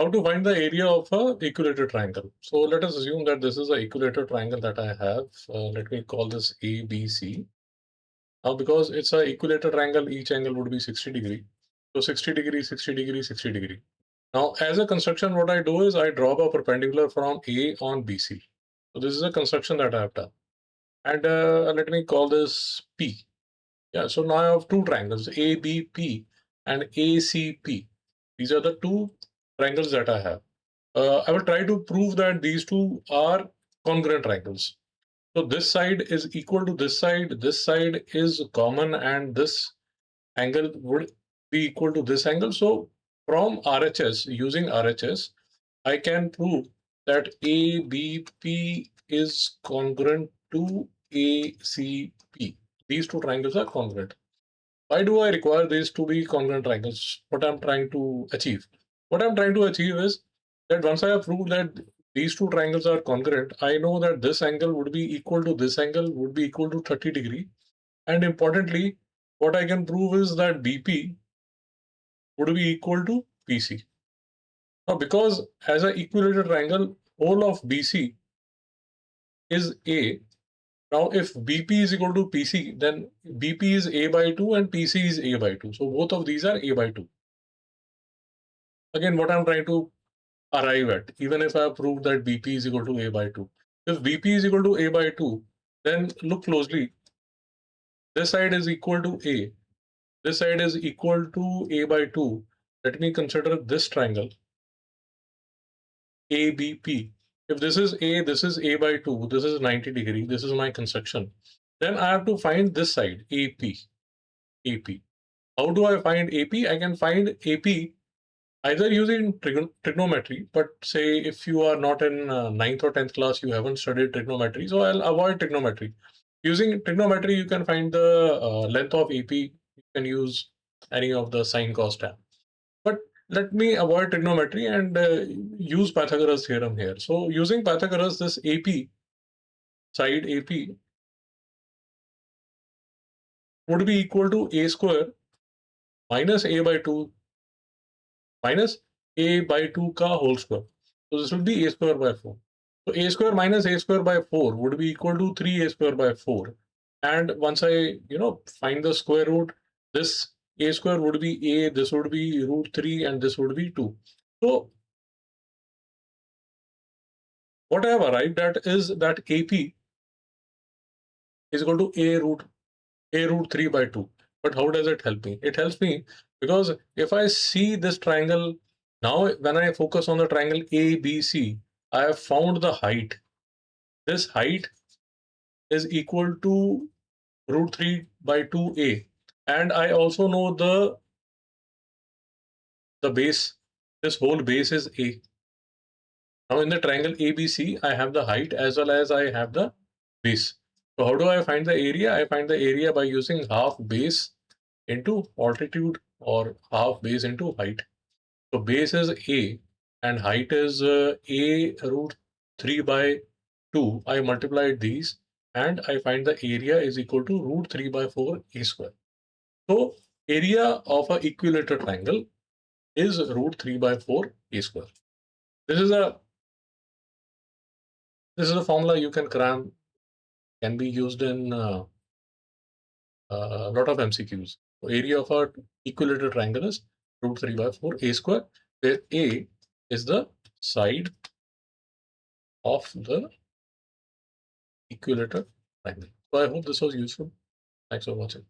How to find the area of a equilateral triangle? So let us assume that this is an equilateral triangle that I have. Let me call this ABC. Now, because it's an equilateral triangle, each angle would be 60 degree. So 60 degree, 60 degree, 60 degree. Now, as a construction, what I do is I draw a perpendicular from A on BC. So this is a construction that I have done. And let me call this P. Yeah, so now I have two triangles, ABP and ACP. These are the two triangles that I have. I will try to prove that these two are congruent triangles. So this side is equal to this side is common, and this angle would be equal to this angle. So from RHS, using RHS, I can prove that ABP is congruent to ACP. These two triangles are congruent. Why do I require these to be congruent triangles? What I'm trying to achieve? What I'm trying to achieve is that once I have proved that these two triangles are congruent, I know that this angle would be equal to this angle would be equal to 30 degree. And importantly, what I can prove is that BP would be equal to PC. Now, because as an equilateral triangle, whole of BC is A. Now, if BP is equal to PC, then BP is A by 2 and PC is A by 2. So both of these are A by 2. Again, what I'm trying to arrive at, even if I have proved that BP is equal to A by 2. If BP is equal to A by 2, then look closely. This side is equal to A. This side is equal to A by 2. Let me consider this triangle, ABP. If this is A by 2, this is 90 degree, this is my construction. Then I have to find this side, AP. AP. How do I find AP? I can find AP either using trigonometry, but say if you are not in 9th or 10th class, you haven't studied trigonometry, so I'll avoid trigonometry. Using trigonometry, you can find the length of AP. You can use any of the sine, cos, tan. But let me avoid trigonometry and use Pythagoras theorem here. So using Pythagoras, this AP, side AP, would be equal to A square minus A by 2 minus A by 2 ka whole square. So this will be A square by 4. So A square minus A square by 4 would be equal to 3A square by 4. And once I, find the square root, this A square would be A, this would be root 3, and this would be 2. So what I have arrived at is that AP is equal to A root 3 by 2. But how does it help me? It helps me because if I see this triangle, now when I focus on the triangle ABC, I have found the height. This height is equal to root 3 by 2A. And I also know the base. This whole base is A. Now in the triangle ABC, I have the height as well as I have the base. So how do I find the area? I find the area by using half base into altitude or half base into height. So base is A and height is A root 3 by 2. I multiplied these and I find the area is equal to root 3 by 4 A square. So area of an equilateral triangle is root 3 by 4 A square. This is a formula you can cram, can be used in a lot of MCQs. So area of a equilateral triangle is root 3 by 4 A square, where A is the side of the equilateral triangle. So I hope this was useful. Thanks for watching.